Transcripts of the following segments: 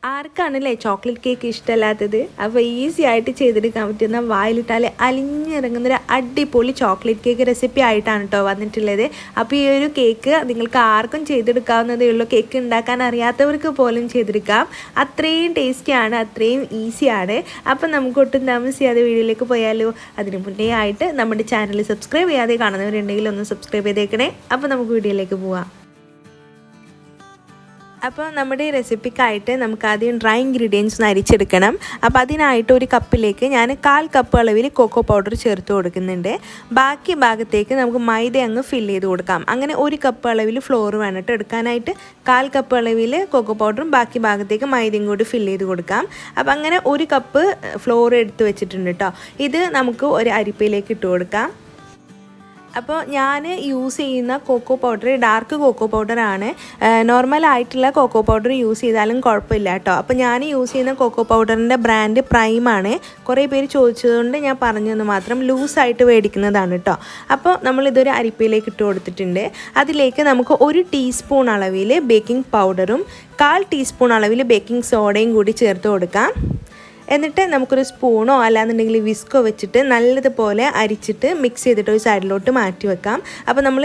ആർക്കാണല്ലേ chocolate cake ഇഷ്ടമല്ലാത്തത്? അപ്പോൾ easy ആയിട്ട് ചെയ്തെടുക്കാൻ പറ്റുന്ന വായിലിട്ടാൽ അലിഞ്ഞിറങ്ങുന്നൊരു അടിപൊളി ചോക്ലേറ്റ് കേക്ക് റെസിപ്പി ആയിട്ടാണ് കേട്ടോ വന്നിട്ടുള്ളത്. അപ്പോൾ ഈ ഒരു കേക്ക് നിങ്ങൾക്ക് ആർക്കും ചെയ്തെടുക്കാവുന്നതേ ഉള്ളൂ. കേക്ക് ഉണ്ടാക്കാൻ അറിയാത്തവർക്ക് പോലും ചെയ്തെടുക്കാം. അത്രയും ടേസ്റ്റിയാണ്, അത്രയും ഈസിയാണ്. അപ്പോൾ നമുക്ക് ഒട്ടും താമസിയാതെ വീഡിയോയിലേക്ക് പോയാലോ? അതിന് മുന്നേ ആയിട്ട് നമ്മുടെ ചാനൽ സബ്സ്ക്രൈബ് ചെയ്യാതെ കാണുന്നവരുണ്ടെങ്കിൽ ഒന്ന് സബ്സ്ക്രൈബ് ചെയ്തേക്കണേ. അപ്പോൾ നമുക്ക് വീഡിയോയിലേക്ക് പോവാം. അപ്പോൾ നമ്മുടെ ഈ റെസിപ്പിക്കായിട്ട് നമുക്ക് ആദ്യം ഡ്രൈ ഇൻഗ്രീഡിയൻസ് ഒന്ന് അരിച്ചെടുക്കണം. അപ്പോൾ അതിനായിട്ട് ഒരു കപ്പിലേക്ക് ഞാൻ 1/4 കപ്പ് അളവിൽ കൊക്കോ പൗഡർ ചേർത്ത് കൊടുക്കുന്നുണ്ട്. ബാക്കി ഭാഗത്തേക്ക് നമുക്ക് മൈദ അങ്ങ് ഫില്ല് ചെയ്ത് കൊടുക്കാം. അങ്ങനെ 1 കപ്പ് അളവിൽ ഫ്ലോർ വേണം എടുക്കാനായിട്ട്. 1/4 കപ്പ് അളവിൽ കൊക്കോ പൗഡറും ബാക്കി ഭാഗത്തേക്ക് മൈദയും കൂടി ഫില്ല് ചെയ്ത് കൊടുക്കാം. അപ്പോൾ അങ്ങനെ 1 കപ്പ് ഫ്ലോർ എടുത്ത് വെച്ചിട്ടുണ്ട് കേട്ടോ. ഇത് നമുക്ക് ഒരു അരിപ്പയിലേക്ക് ഇട്ട് കൊടുക്കാം. അപ്പോൾ ഞാൻ യൂസ് ചെയ്യുന്ന കൊക്കോ പൗഡർ ഡാർക്ക് കൊക്കോ പൗഡറാണ്. നോർമലായിട്ടുള്ള കൊക്കോ പൗഡർ യൂസ് ചെയ്താലും കുഴപ്പമില്ല കേട്ടോ. അപ്പോൾ ഞാൻ യൂസ് ചെയ്യുന്ന കൊക്കോ പൗഡറിൻ്റെ ബ്രാൻഡ് പ്രൈമാണ്. കുറേ പേര് ചോദിച്ചതുകൊണ്ട് ഞാൻ പറഞ്ഞതെന്ന് മാത്രം. ലൂസായിട്ട് മേടിക്കുന്നതാണ് കേട്ടോ. അപ്പോൾ നമ്മളിതൊരു അരിപ്പയിലേക്ക് ഇട്ട് കൊടുത്തിട്ടുണ്ട്. അതിലേക്ക് നമുക്ക് 1 ടീസ്പൂൺ അളവിൽ ബേക്കിംഗ് പൗഡറും 1/4 ടീസ്പൂൺ അളവിൽ ബേക്കിംഗ് സോഡയും കൂടി ചേർത്ത് കൊടുക്കാം. എന്നിട്ട് നമുക്കൊരു സ്പൂണോ അല്ലാന്നുണ്ടെങ്കിൽ വിസ്കോ വെച്ചിട്ട് നല്ലതുപോലെ അരിച്ചിട്ട് മിക്സ് ചെയ്തിട്ട് ഒരു സൈഡിലോട്ട് മാറ്റി വെക്കാം. അപ്പോൾ നമ്മൾ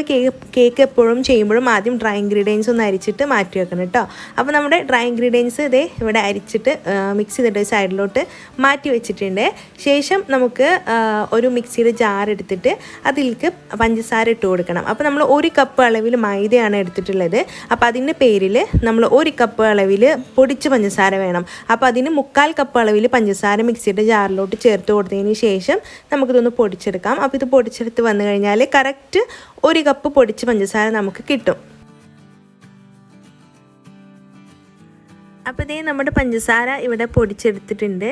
കേക്ക് എപ്പോഴും ചെയ്യുമ്പോഴും ആദ്യം ഡ്രൈ ഇൻഗ്രീഡിയൻസ് ഒന്ന് അരിച്ചിട്ട് മാറ്റി വെക്കണം കേട്ടോ. അപ്പോൾ നമ്മുടെ ഡ്രൈ ഇൻഗ്രീഡിയൻസ് ഇതേ ഇവിടെ അരിച്ചിട്ട് മിക്സ് ചെയ്തിട്ട് ഒരു സൈഡിലോട്ട് മാറ്റി വെച്ചിട്ടുണ്ട്. ശേഷം നമുക്ക് ഒരു മിക്സിയുടെ ജാർ എടുത്തിട്ട് അതിലേക്ക് പഞ്ചസാര ഇട്ട് കൊടുക്കണം. അപ്പോൾ നമ്മൾ 1 കപ്പ് അളവിൽ മൈദയാണ് എടുത്തിട്ടുള്ളത്. അപ്പോൾ അതിൻ്റെ പേരിൽ നമ്മൾ 1 കപ്പ് അളവിൽ പൊടിച്ച പഞ്ചസാര വേണം. അപ്പോൾ അതിന് 1/4 കപ്പ് അളവിൽ പഞ്ചസാര മിക്സിയുടെ ജാറിലോട്ട് ചേർത്ത് കൊടുത്തതിന് ശേഷം നമുക്കിതൊന്ന് പൊടിച്ചെടുക്കാം. അപ്പോൾ ഇത് പൊടിച്ചെടുത്ത് വന്നു കഴിഞ്ഞാൽ കറക്റ്റ് 1 കപ്പ് പൊടിച്ച പഞ്ചസാര നമുക്ക് കിട്ടും. അപ്പോൾ ഇതേ നമ്മുടെ പഞ്ചസാര ഇവിടെ പൊടിച്ചെടുത്തിട്ടുണ്ട്.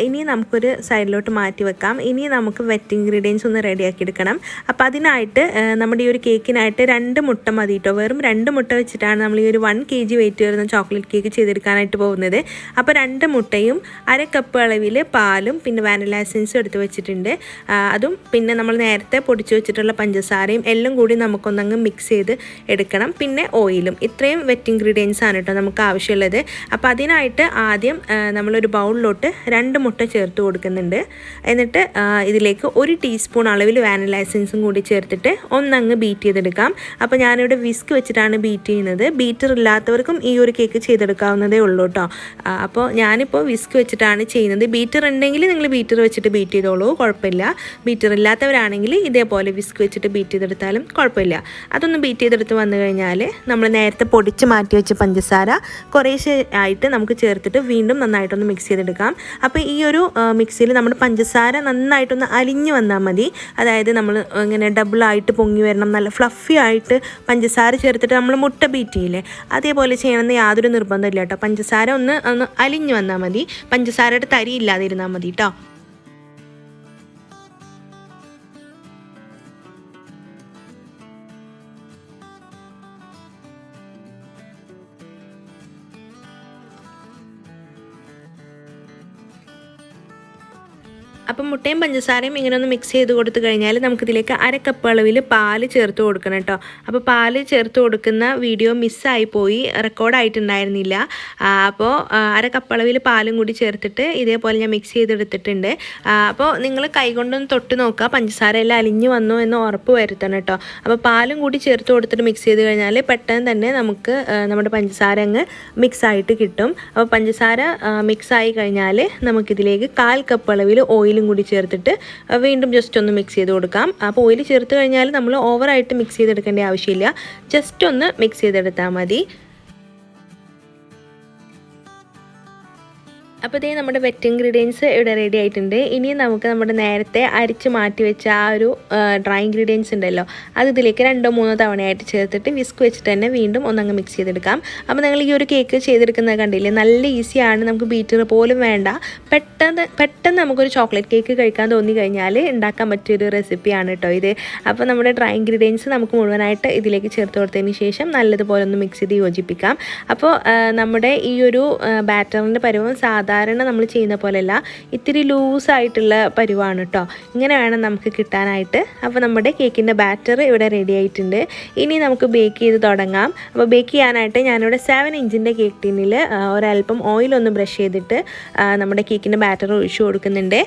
ഇനി നമുക്കൊരു സൈഡിലോട്ട് മാറ്റി വെക്കാം. ഇനി നമുക്ക് വെറ്റ് ഇൻഗ്രീഡിയൻസ് ഒന്ന് റെഡിയാക്കി എടുക്കണം. അപ്പോൾ അതിനായിട്ട് നമ്മുടെ ഈ ഒരു കേക്കിനായിട്ട് 2 മുട്ട മതി കേട്ടോ. വെറും 2 മുട്ട വെച്ചിട്ടാണ് നമ്മൾ ഈ ഒരു 1 kg വെയിറ്റ് വരുന്ന ചോക്ലേറ്റ് കേക്ക് ചെയ്തെടുക്കാനായിട്ട് പോകുന്നത്. അപ്പോൾ 2 മുട്ടയും 1/2 കപ്പ് അളവിൽ പാലും പിന്നെ വാനില എസൻസും എടുത്ത് വെച്ചിട്ടുണ്ട്. അതും പിന്നെ നമ്മൾ നേരത്തെ പൊടിച്ച് വെച്ചിട്ടുള്ള പഞ്ചസാരയും എല്ലാം കൂടി നമുക്കൊന്നങ്ങ് മിക്സ് ചെയ്ത് എടുക്കണം. പിന്നെ ഓയിലും. ഇത്രയും വെറ്റ് ഇൻഗ്രീഡിയൻസ് ആണ് കേട്ടോ നമുക്ക് ആവശ്യമുള്ളത്. അപ്പോൾ അതിനായിട്ട് ആദ്യം നമ്മളൊരു ബൗളിലോട്ട് 2 മുട്ട ചേർത്ത് കൊടുക്കുന്നുണ്ട്. എന്നിട്ട് ഇതിലേക്ക് 1 ടീസ്പൂൺ അളവിൽ വാനില എസൻസും കൂടി ചേർത്തിട്ട് ഒന്നങ്ങ് ബീറ്റ് ചെയ്തെടുക്കാം. അപ്പോൾ ഞാനിവിടെ വിസ്ക് വെച്ചിട്ടാണ് ബീറ്റ് ചെയ്യുന്നത്. ബീറ്റർ ഇല്ലാത്തവർക്കും ഈ ഒരു കേക്ക് ചെയ്തെടുക്കാവുന്നതേ ഉള്ളൂ കേട്ടോ. അപ്പോൾ ഞാനിപ്പോൾ വിസ്ക് വെച്ചിട്ടാണ് ചെയ്യുന്നത്. ബീറ്റർ ഉണ്ടെങ്കിൽ നിങ്ങൾ ബീറ്റർ വെച്ചിട്ട് ബീറ്റ് ചെയ്തോളൂ, കുഴപ്പമില്ല. ബീറ്റർ ഇല്ലാത്തവരാണെങ്കിൽ ഇതേപോലെ വിസ്ക് വെച്ചിട്ട് ബീറ്റ് ചെയ്തെടുത്താലും കുഴപ്പമില്ല. അതൊന്ന് ബീറ്റ് ചെയ്തെടുത്ത് വന്നു കഴിഞ്ഞാൽ നമ്മൾ നേരത്തെ പൊടിച്ച് മാറ്റി വെച്ച പഞ്ചസാര കുറേശ്ശെ ആയിട്ട് നമുക്ക് ചേർത്തിട്ട് വീണ്ടും നന്നായിട്ടൊന്ന് മിക്സ് ചെയ്തെടുക്കാം. അപ്പോൾ ഈ ഒരു മിക്സിയിൽ നമ്മുടെ പഞ്ചസാര നന്നായിട്ടൊന്ന് അലിഞ്ഞ് വന്നാൽ മതി. അതായത് നമ്മൾ ഇങ്ങനെ ഡബിളായിട്ട് പൊങ്ങി വരണം. നല്ല ഫ്ലഫി ആയിട്ട് പഞ്ചസാര ചേർത്തിട്ട് നമ്മൾ മുട്ട ബീറ്റ് ചെയ്യില്ലേ, അതേപോലെ ചെയ്യണമെന്ന് യാതൊരു നിർബന്ധമില്ല കേട്ടോ. പഞ്ചസാര ഒന്ന് അലിഞ്ഞ് വന്നാൽ മതി. പഞ്ചസാരയുടെ തരി ഇല്ലാതിരുന്നാൽ മതി കേട്ടോ. അപ്പം മുട്ടയും പഞ്ചസാരയും ഇങ്ങനെ ഒന്ന് മിക്സ് ചെയ്ത് കൊടുത്തു കഴിഞ്ഞാൽ നമുക്കിതിലേക്ക് 1/2 കപ്പ് അളവിൽ പാല് ചേർത്ത് കൊടുക്കണം കേട്ടോ. അപ്പോൾ പാല് ചേർത്ത് കൊടുക്കുന്ന വീഡിയോ മിസ്സായി പോയി, റെക്കോർഡായിട്ടുണ്ടായിരുന്നില്ല. അപ്പോൾ 1/2 കപ്പ് അളവിൽ പാലും കൂടി ചേർത്തിട്ട് ഇതേപോലെ ഞാൻ മിക്സ് ചെയ്തെടുത്തിട്ടുണ്ട്. അപ്പോൾ നിങ്ങൾ കൈകൊണ്ടൊന്ന് തൊട്ട് നോക്കുക, പഞ്ചസാര എല്ലാം അലിഞ്ഞ് വന്നു എന്ന് ഉറപ്പ് വരുത്തണം കേട്ടോ. അപ്പോൾ പാലും കൂടി ചേർത്ത് കൊടുത്തിട്ട് മിക്സ് ചെയ്ത് കഴിഞ്ഞാൽ പെട്ടെന്ന് തന്നെ നമുക്ക് നമ്മുടെ പഞ്ചസാര അങ്ങ് മിക്സായിട്ട് കിട്ടും. അപ്പോൾ പഞ്ചസാര മിക്സായി കഴിഞ്ഞാൽ നമുക്കിതിലേക്ക് 1/4 കപ്പ് അളവിൽ ഓയിലും കൂടി ചേർത്തിട്ട് വീണ്ടും ജസ്റ്റ് ഒന്ന് മിക്സ് ചെയ്ത് കൊടുക്കാം. അപ്പോൾ ഓയിൽ ചേർത്ത് കഴിഞ്ഞാൽ നമ്മൾ ഓവറായിട്ട് മിക്സ് ചെയ്തെടുക്കേണ്ട ആവശ്യമില്ല, ജസ്റ്റ് ഒന്ന് മിക്സ് ചെയ്തെടുത്താൽ മതി. അപ്പോൾ ഇതേ നമ്മുടെ വെറ്റ് ഇൻഗ്രീഡിയൻസ് ഇവിടെ റെഡി ആയിട്ടുണ്ട്. ഇനി നമുക്ക് നമ്മുടെ നേരത്തെ അരിച്ച് മാറ്റി വെച്ച ആ ഒരു ഡ്രൈ ഇൻഗ്രീഡിയൻസ് ഉണ്ടല്ലോ, അത് ഇതിലേക്ക് 2-3 തവണയായിട്ട് ചേർത്തിട്ട് വിസ്ക് വെച്ചിട്ട് തന്നെ വീണ്ടും ഒന്നങ്ങ് മിക്സ് ചെയ്തെടുക്കാം. അപ്പോൾ നിങ്ങൾ ഈ ഒരു കേക്ക് ചെയ്തെടുക്കുന്നത് കണ്ടില്ലേ, നല്ല ഈസിയാണ്. നമുക്ക് ബീറ്റർ പോലും വേണ്ട. പെട്ടെന്ന് നമുക്കൊരു ചോക്ലേറ്റ് കേക്ക് കഴിക്കാൻ തോന്നി കഴിഞ്ഞാൽ ഉണ്ടാക്കാൻ പറ്റിയൊരു റെസിപ്പിയാണ് കേട്ടോ ഇത്. അപ്പോൾ നമ്മുടെ ഡ്രൈ ഇൻഗ്രീഡിയൻസ് നമുക്ക് മുഴുവനായിട്ട് ഇതിലേക്ക് ചേർത്ത് കൊടുത്തതിന് ശേഷം നല്ലതുപോലെ ഒന്ന് മിക്സ് ചെയ്ത് യോജിപ്പിക്കാം. അപ്പോൾ നമ്മുടെ ഈ ഒരു ബാറ്ററിൻ്റെ പരുവം സാധാരണ സാധാരണ നമ്മൾ ചെയ്യുന്ന പോലെയല്ല, ഇത്തിരി ലൂസായിട്ടുള്ള പരുവാണ് കേട്ടോ. ഇങ്ങനെ വേണം നമുക്ക് കിട്ടാനായിട്ട്. അപ്പോൾ നമ്മുടെ കേക്കിൻ്റെ ബാറ്റർ ഇവിടെ റെഡി ആയിട്ടുണ്ട്. ഇനി നമുക്ക് ബേക്ക് ചെയ്ത് തുടങ്ങാം. അപ്പോൾ ബേക്ക് ചെയ്യാനായിട്ട് ഞാനിവിടെ 7 ഇഞ്ചിൻ്റെ കേക്ക് ടിന്നിൽ ഒരല്പം ഓയിലൊന്ന് ബ്രഷ് ചെയ്തിട്ട് നമ്മുടെ കേക്കിൻ്റെ ബാറ്റർ ഒഴിച്ചു കൊടുക്കുന്നുണ്ട്.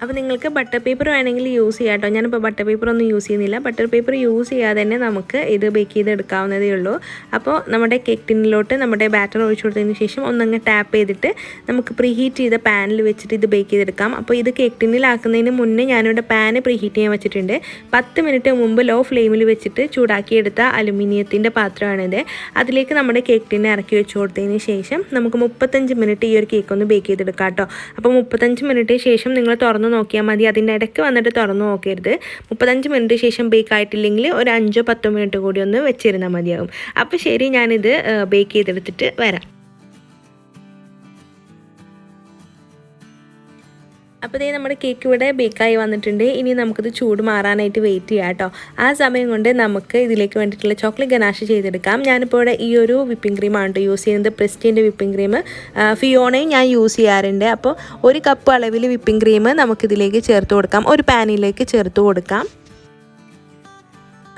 അപ്പോൾ നിങ്ങൾക്ക് ബട്ടർ പേപ്പർ വേണമെങ്കിൽ യൂസ് ചെയ്യാം കേട്ടോ. ഞാനിപ്പോൾ ബട്ടർ പേപ്പർ ഒന്നും യൂസ് ചെയ്യുന്നില്ല. ബട്ടർ പേപ്പർ യൂസ് ചെയ്യാതെ തന്നെ നമുക്ക് ഇത് ബേക്ക് ചെയ്തെടുക്കാവുന്നതേ ഉള്ളൂ. അപ്പോൾ നമ്മുടെ കേക്ക് ടിന്നിലോട്ട് നമ്മുടെ ബാറ്റർ ഒഴിച്ചു കൊടുത്തതിന് ശേഷം ഒന്നങ്ങ് ടാപ്പ് ചെയ്തിട്ട് നമുക്ക് പ്രീഹീറ്റ് ചെയ്ത പാനിൽ വെച്ചിട്ട് ഇത് ബേക്ക് ചെയ്തെടുക്കാം. അപ്പോൾ ഇത് കേക്ക് ടിന്നിലാക്കുന്നതിന് മുന്നേ ഞാനിവിടെ പാന് പ്രീഹീറ്റ് ചെയ്യാൻ വെച്ചിട്ടുണ്ട്. 10 മിനിറ്റ് മുമ്പ് ലോ ഫ്ലെയിമിൽ വെച്ചിട്ട് ചൂടാക്കിയെടുത്ത അലുമിനിയത്തിൻ്റെ പാത്രമാണിത്. അതിലേക്ക് നമ്മുടെ കേക്ക് ടിന്നെ ഇറക്കി വെച്ച് കൊടുത്തതിന് ശേഷം നമുക്ക് 35 മിനിറ്റ് ഈ ഒരു കേക്ക് ഒന്ന് ബേക്ക് ചെയ്തെടുക്കാം കേട്ടോ. അപ്പോൾ 35 മിനിറ്റ് ശേഷം നിങ്ങൾ തുറന്ന് നോക്കിയാൽ മതി. അതിൻ്റെ ഇടയ്ക്ക് വന്നിട്ട് തുറന്ന് നോക്കരുത്. 35 മിനിറ്റ് ശേഷം ബേക്ക് ആയിട്ടില്ലെങ്കിൽ ഒരു 5-10 മിനിറ്റ് കൂടി ഒന്ന് വെച്ചിരുന്നാൽ മതിയാകും. അപ്പോൾ ശരി, ഞാനിത് ബേക്ക് ചെയ്തെടുത്തിട്ട് വരാം. അപ്പോൾ ഇതേ നമ്മുടെ കേക്ക് ഇവിടെ ബേക്കായി വന്നിട്ടുണ്ട്. ഇനി നമുക്കിത് ചൂട് മാറാനായിട്ട് വെയിറ്റ് ചെയ്യാം കേട്ടോ. ആ സമയം കൊണ്ട് നമുക്ക് ഇതിലേക്ക് വേണ്ടിയിട്ടുള്ള ചോക്ലേറ്റ് ഗനാഷ് ചെയ്തെടുക്കാം. ഞാനിപ്പോൾ ഇവിടെ ഈ ഒരു വിപ്പിംഗ് ക്രീമാണ് യൂസ് ചെയ്യുന്നത്. പ്രെസ്റ്റീൻ്റെ വിപ്പിംഗ് ക്രീം, ഫിയോണയും ഞാൻ യൂസ് ചെയ്യാറുണ്ട്. അപ്പോൾ 1 കപ്പ് അളവിൽ വിപ്പിംഗ് ക്രീം നമുക്കിതിലേക്ക് ചേർത്ത് കൊടുക്കാം. ഒരു പാനിലേക്ക് ചേർത്ത് കൊടുക്കാം.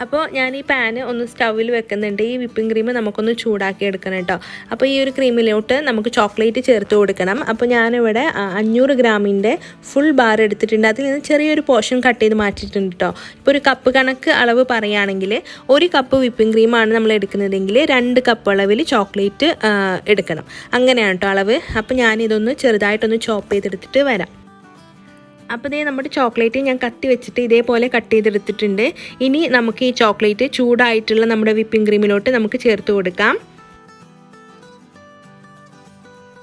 അപ്പോൾ ഞാൻ ഈ പാന് ഒന്ന് സ്റ്റൗവിൽ വെക്കുന്നുണ്ട്. ഈ വിപ്പിംഗ് ക്രീം നമുക്കൊന്ന് ചൂടാക്കി എടുക്കണം കേട്ടോ. അപ്പോൾ ഈ ഒരു ക്രീമിലോട്ട് നമുക്ക് ചോക്ലേറ്റ് ചേർത്ത് കൊടുക്കണം. അപ്പോൾ ഞാനിവിടെ 500 ഗ്രാമിൻ്റെ ഫുൾ ബാർ എടുത്തിട്ടുണ്ട്. അതിൽ നിന്ന് ചെറിയൊരു പോർഷൻ കട്ട് ചെയ്ത് മാറ്റിയിട്ടുണ്ട് കേട്ടോ. ഇപ്പോൾ ഒരു കപ്പ് കണക്ക് അളവ് പറയുകയാണെങ്കിൽ 1 കപ്പ് വിപ്പിംഗ് ക്രീമാണ് നമ്മൾ എടുക്കുന്നതെങ്കിൽ 2 കപ്പ് അളവിൽ ചോക്ലേറ്റ് എടുക്കണം. അങ്ങനെയാണ് കേട്ടോ അളവ്. അപ്പോൾ ഞാനിതൊന്ന് ചെറുതായിട്ടൊന്ന് ചോപ്പ് ചെയ്തെടുത്തിട്ട് വരാം. അപ്പോൾ ഇതേ നമ്മുടെ ചോക്ലേറ്റ് ഞാൻ കത്തി വെച്ചിട്ട് ഇതേപോലെ കട്ട് ചെയ്തെടുത്തിട്ടുണ്ട്. ഇനി നമുക്ക് ഈ ചോക്ലേറ്റ് ചൂടായിട്ടുള്ള നമ്മുടെ വിപ്പിംഗ് ക്രീമിലോട്ട് നമുക്ക് ചേർത്ത് കൊടുക്കാം.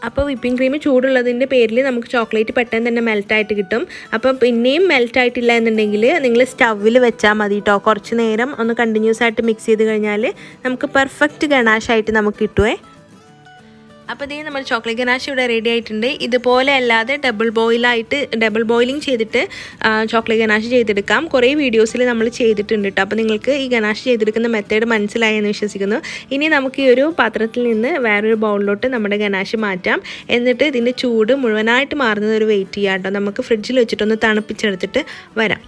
അപ്പോൾ വിപ്പിംഗ് ക്രീം ചൂടുള്ളതിൻ്റെ പേരിൽ നമുക്ക് ചോക്ലേറ്റ് പെട്ടെന്ന് തന്നെ മെൽറ്റായിട്ട് കിട്ടും. അപ്പോൾ പിന്നെയും മെൽറ്റായിട്ടില്ല എന്നുണ്ടെങ്കിൽ നിങ്ങൾ സ്റ്റൗവിൽ വെച്ചാൽ മതി കേട്ടോ. കുറച്ച് നേരം ഒന്ന് കണ്ടിന്യൂസ് ആയിട്ട് മിക്സ് ചെയ്ത് കഴിഞ്ഞാൽ നമുക്ക് പെർഫെക്റ്റ് ഗനാഷായിട്ട് നമുക്ക് കിട്ടുമേ. അപ്പോൾ ഇതേ നമ്മൾ ചോക്ലേറ്റ് ഗനാഷ് ഇവിടെ റെഡി ആയിട്ടുണ്ട്. ഇതുപോലെ അല്ലാതെ ഡബിൾ ബോയിലിംഗ് ചെയ്തിട്ട് ചോക്ലേറ്റ് ഗനാഷ് ചെയ്തെടുക്കാം. കുറേ വീഡിയോസിൽ നമ്മൾ ചെയ്തിട്ടുണ്ട് കേട്ടോ. അപ്പോൾ നിങ്ങൾക്ക് ഈ ഗനാഷ് ചെയ്തെടുക്കുന്ന മെത്തേഡ് മനസ്സിലായെന്ന് വിശ്വസിക്കുന്നു. ഇനി നമുക്ക് ഈ ഒരു പാത്രത്തിൽ നിന്ന് വേറൊരു ബൗളിലോട്ട് നമ്മുടെ ഗനാഷ് മാറ്റാം. എന്നിട്ട് ഇതിൻ്റെ ചൂട് മുഴുവനായിട്ട് മാറുന്നത് ഒരു വെയിറ്റ് ചെയ്യാം കേട്ടോ. നമുക്ക് ഫ്രിഡ്ജിൽ വെച്ചിട്ടൊന്ന് തണുപ്പിച്ചെടുത്തിട്ട് വരാം.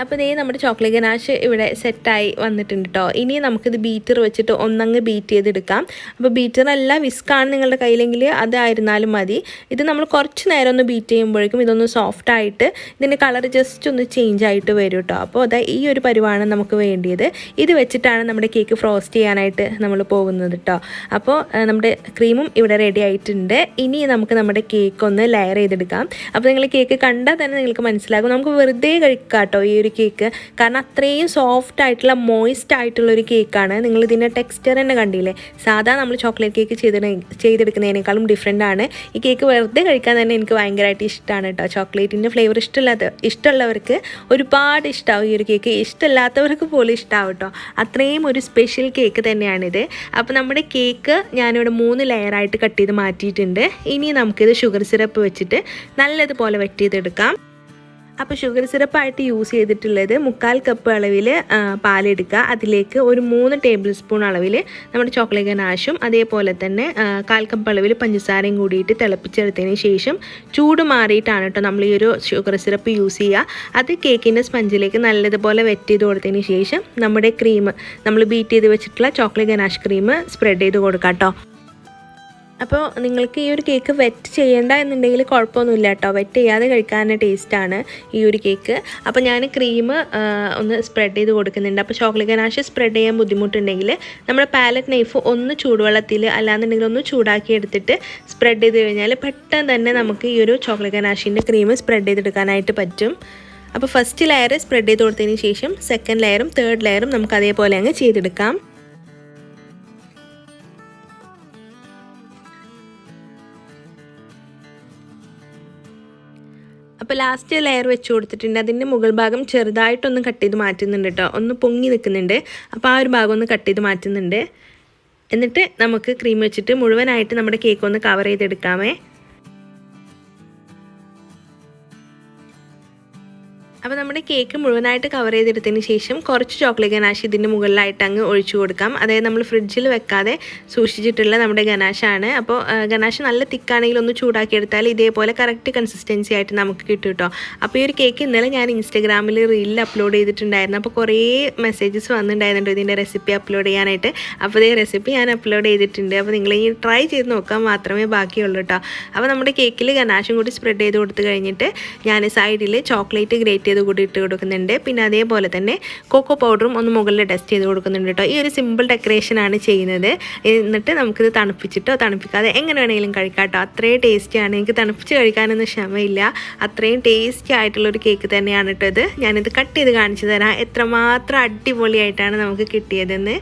അപ്പോൾ ഇതേ നമ്മുടെ ചോക്ലേറ്റ് ഗനാഷ് ഇവിടെ സെറ്റായി വന്നിട്ടുണ്ട് കേട്ടോ. ഇനി നമുക്കിത് ബീറ്റർ വെച്ചിട്ട് ഒന്നങ്ങ് ബീറ്റ് ചെയ്തെടുക്കാം. അപ്പോൾ ബീറ്ററല്ല, വിസ്കാണ് നിങ്ങളുടെ കയ്യിലെങ്കിൽ അതായിരുന്നാലും മതി. ഇത് നമ്മൾ കുറച്ച് നേരം ഒന്ന് ബീറ്റ് ചെയ്യുമ്പോഴേക്കും ഇതൊന്ന് സോഫ്റ്റായിട്ട് ഇതിൻ്റെ കളർ ജസ്റ്റ് ഒന്ന് ചേഞ്ച് ആയിട്ട് വരും കേട്ടോ. അപ്പോൾ അതാ ഈ ഒരു പരുവാണ് നമുക്ക് വേണ്ടിയത്. ഇത് വെച്ചിട്ടാണ് നമ്മുടെ കേക്ക് ഫ്രോസ്റ്റ് ചെയ്യാനായിട്ട് നമ്മൾ പോകുന്നത് കേട്ടോ. അപ്പോൾ നമ്മുടെ ക്രീമും ഇവിടെ റെഡി ആയിട്ടുണ്ട്. ഇനി നമുക്ക് നമ്മുടെ കേക്ക് ഒന്ന് ലെയർ ചെയ്തെടുക്കാം. അപ്പോൾ നിങ്ങൾ കേക്ക് കണ്ടാൽ തന്നെ നിങ്ങൾക്ക് മനസ്സിലാകും. നമുക്ക് വെറുതെ കഴിക്കാം കേട്ടോ ഈ ഒരു കേക്ക്. കാരണം അത്രയും സോഫ്റ്റ് ആയിട്ടുള്ള മോയിസ്റ്റ് ആയിട്ടുള്ളൊരു കേക്കാണ്. നിങ്ങൾ ഇതിൻ്റെ ടെക്സ്ചർ തന്നെ കണ്ടില്ലേ. സാധാരണ നമ്മൾ ചോക്ലേറ്റ് കേക്ക് ചെയ്തെടുക്കുന്നതിനേക്കാളും ഡിഫറെൻ്റ് ആണ്. ഈ കേക്ക് വെറുതെ കഴിക്കാൻ തന്നെ എനിക്ക് ഭയങ്കരമായിട്ട് ഇഷ്ടമാണ് കേട്ടോ. ചോക്ലേറ്റിൻ്റെ ഫ്ലേവർ ഇഷ്ടമുള്ളവർക്ക് ഒരുപാട് ഇഷ്ടമാവും ഈ ഒരു കേക്ക്. ഇഷ്ടമില്ലാത്തവർക്ക് പോലും ഇഷ്ടമാവും കേട്ടോ. അത്രയും ഒരു സ്പെഷ്യൽ കേക്ക് തന്നെയാണിത്. അപ്പോൾ നമ്മുടെ കേക്ക് ഞാനിവിടെ 3 ലെയറായിട്ട് കട്ട് ചെയ്ത് മാറ്റിയിട്ടുണ്ട്. ഇനി നമുക്കിത് ഷുഗർ സിറപ്പ് വെച്ചിട്ട് നല്ലതുപോലെ വെറ്റ് ചെയ്തെടുക്കാം. അപ്പോൾ ഷുഗർ സിറപ്പായിട്ട് യൂസ് ചെയ്തിട്ടുള്ളത് 3/4 കപ്പ് അളവിൽ പാലെടുക്കുക. അതിലേക്ക് ഒരു 3 ടേബിൾ സ്പൂൺ അളവിൽ നമ്മുടെ ചോക്ലേറ്റ് ഗനാഷും അതേപോലെ തന്നെ 1/4 കപ്പ് അളവിൽ പഞ്ചസാരയും കൂടിയിട്ട് തിളപ്പിച്ചെടുത്തതിന് ശേഷം ചൂട് മാറിയിട്ടാണ് കേട്ടോ നമ്മൾ ഈ ഒരു ഷുഗർ സിറപ്പ് യൂസ് ചെയ്യുക. അത് കേക്കിൻ്റെ സ്പഞ്ചിലേക്ക് നല്ലതുപോലെ വെറ്റ് ചെയ്ത് കൊടുത്തതിന് ശേഷം നമ്മുടെ ക്രീം, നമ്മൾ ബീറ്റ് ചെയ്ത് വെച്ചിട്ടുള്ള ചോക്ലേറ്റ് ഗനാഷ് ക്രീം സ്പ്രെഡ് ചെയ്ത് കൊടുക്കാം കേട്ടോ. അപ്പോൾ നിങ്ങൾക്ക് ഈ ഒരു കേക്ക് വെറ്റ് ചെയ്യേണ്ട എന്നുണ്ടെങ്കിൽ കുഴപ്പമൊന്നുമില്ല കേട്ടോ. വെറ്റ് ചെയ്യാതെ കഴിക്കാൻ ടേസ്റ്റാണ് ഈ ഒരു കേക്ക്. അപ്പോൾ ഞാൻ ക്രീം ഒന്ന് സ്പ്രെഡ് ചെയ്ത് കൊടുക്കുന്നുണ്ട്. അപ്പോൾ ചോക്ലേറ്റ് ഗനാഷ് സ്പ്രെഡ് ചെയ്യാൻ ബുദ്ധിമുട്ടുണ്ടെങ്കിൽ നമ്മുടെ പാലറ്റ് നൈഫ് ഒന്ന് ചൂടുവെള്ളത്തിൽ അല്ലാന്നുണ്ടെങ്കിൽ ഒന്ന് ചൂടാക്കി എടുത്തിട്ട് സ്പ്രെഡ് ചെയ്ത് കഴിഞ്ഞാൽ പെട്ടെന്ന് തന്നെ നമുക്ക് ഈ ഒരു ചോക്ലേറ്റ് ഗനാഷിൻ്റെ ക്രീം സ്പ്രെഡ് ചെയ്തെടുക്കാനായിട്ട് പറ്റും. അപ്പോൾ ഫസ്റ്റ് ലെയർ സ്പ്രെഡ് ചെയ്ത് കൊടുത്തതിന് ശേഷം സെക്കൻഡ് ലെയറും തേർഡ് ലെയറും നമുക്ക് അതേപോലെ അങ്ങ് ചെയ്തെടുക്കാം. അപ്പോൾ ലാസ്റ്റ് ലെയർ വെച്ച് കൊടുത്തിട്ടുണ്ട്. അതിൻ്റെ മുകൾ ഭാഗം ചെറുതായിട്ടൊന്ന് കട്ട് ചെയ്ത് മാറ്റുന്നുണ്ട് കേട്ടോ. ഒന്ന് പൊങ്ങി നിൽക്കുന്നുണ്ട്. അപ്പോൾ ആ ഒരു ഭാഗം ഒന്ന് കട്ട് ചെയ്ത് മാറ്റുന്നുണ്ട്. എന്നിട്ട് നമുക്ക് ക്രീം വെച്ചിട്ട് മുഴുവനായിട്ട് നമ്മുടെ കേക്ക് ഒന്ന് കവർ ചെയ്തെടുക്കാമേ. അപ്പോൾ നമ്മുടെ നമ്മുടെ കേക്ക് മുഴുവനായിട്ട് കവർ ചെയ്തെടുത്തതിന് ശേഷം കുറച്ച് ചോക്ലേറ്റ് ഗനാഷ് ഇതിൻ്റെ മുകളിലായിട്ട് അങ്ങ് ഒഴിച്ചു കൊടുക്കാം. അതായത് നമ്മൾ ഫ്രിഡ്ജിൽ വെക്കാതെ സൂക്ഷിച്ചിട്ടുള്ള നമ്മുടെ ഗനാഷാണ്. അപ്പോൾ ഗനാഷ് നല്ല തിക്കാണെങ്കിൽ ഒന്ന് ചൂടാക്കിയെടുത്താൽ ഇതേപോലെ കറക്റ്റ് കൺസിസ്റ്റൻസി ആയിട്ട് നമുക്ക് കിട്ടും കേട്ടോ. അപ്പോൾ ഈ ഒരു കേക്ക് ഇന്നലെ ഞാൻ ഇൻസ്റ്റാഗ്രാമിൽ റീലിൽ അപ്ലോഡ് ചെയ്തിട്ടുണ്ടായിരുന്നു. അപ്പോൾ കുറേ മെസ്സേജസ് വന്നിട്ടുണ്ടായിരുന്നുണ്ട് ഇതിൻ്റെ റെസിപ്പി അപ്ലോഡ് ചെയ്യാനായിട്ട്. അപ്പോൾ ഈ റെസിപ്പി ഞാൻ അപ്ലോഡ് ചെയ്തിട്ടുണ്ട്. അപ്പോൾ നിങ്ങൾ ഈ ട്രൈ ചെയ്ത് നോക്കാൻ മാത്രമേ ബാക്കിയുള്ളൂ കേട്ടോ. അപ്പോൾ നമ്മുടെ കേക്കിൽ ഗനാഷും കൂടി സ്പ്രെഡ് ചെയ്ത് കൊടുത്ത് കഴിഞ്ഞിട്ട് ഞാൻ സൈഡിൽ ചോക്ലേറ്റ് ഗ്രേറ്റ് ചെയ്ത് കൂടി ഇട്ട് കൊടുക്കുന്നുണ്ട്. പിന്നെ അതേപോലെ തന്നെ കൊക്കോ പൗഡറും ഒന്ന് മുകളിൽ ടെസ്റ്റ് ചെയ്ത് കൊടുക്കുന്നുണ്ട് കേട്ടോ. ഈ ഒരു സിമ്പിൾ ഡെക്കറേഷനാണ് ചെയ്യുന്നത്. എന്നിട്ട് നമുക്കിത് തണുപ്പിച്ചിട്ടോ തണുപ്പിക്കാതെ എങ്ങനെ വേണമെങ്കിലും കഴിക്കാം കേട്ടോ. അത്രയും ടേസ്റ്റിയാണ്. എനിക്ക് തണുപ്പിച്ച് കഴിക്കാനൊന്നും ക്ഷമയില്ല. അത്രയും ടേസ്റ്റി ആയിട്ടുള്ളൊരു കേക്ക് തന്നെയാണ് കേട്ടോ ഇത്. ഞാനിത് കട്ട് ചെയ്ത് കാണിച്ചു തരാം എത്രമാത്രം അടിപൊളിയായിട്ടാണ് നമുക്ക് കിട്ടിയതെന്ന്.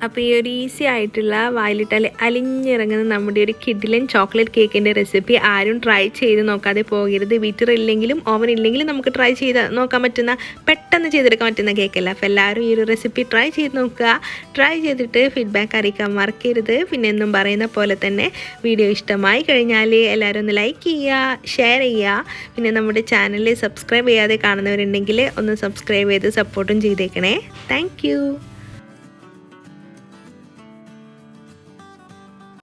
അപ്പോൾ ഈ ഒരു ഈസി ആയിട്ടുള്ള വായിലിട്ടാൽ അലിഞ്ഞിറങ്ങുന്ന നമ്മുടെ ഒരു കിഡിലൻ ചോക്ലേറ്റ് കേക്കിൻ്റെ റെസിപ്പി ആരും ട്രൈ ചെയ്ത് നോക്കാതെ പോകരുത്. ബീറ്റർ ഇല്ലെങ്കിലും ഓവൻ ഇല്ലെങ്കിലും നമുക്ക് ട്രൈ ചെയ്ത് നോക്കാൻ പറ്റുന്ന, പെട്ടെന്ന് ചെയ്തെടുക്കാൻ പറ്റുന്ന കേക്കല്ല. അപ്പോൾ എല്ലാവരും ഈ ഒരു റെസിപ്പി ട്രൈ ചെയ്ത് നോക്കുക. ട്രൈ ചെയ്തിട്ട് ഫീഡ്ബാക്ക് അറിയിക്കാൻ മറക്കരുത്. പിന്നെ എന്നും പറയുന്ന പോലെ തന്നെ വീഡിയോ ഇഷ്ടമായി കഴിഞ്ഞാൽ എല്ലാവരും ഒന്ന് ലൈക്ക് ചെയ്യുക, ഷെയർ ചെയ്യുക. പിന്നെ നമ്മുടെ ചാനൽ സബ്സ്ക്രൈബ് ചെയ്യാതെ കാണുന്നവരുണ്ടെങ്കിൽ ഒന്ന് സബ്സ്ക്രൈബ് ചെയ്ത് സപ്പോർട്ടും ചെയ്തേക്കണേ. താങ്ക്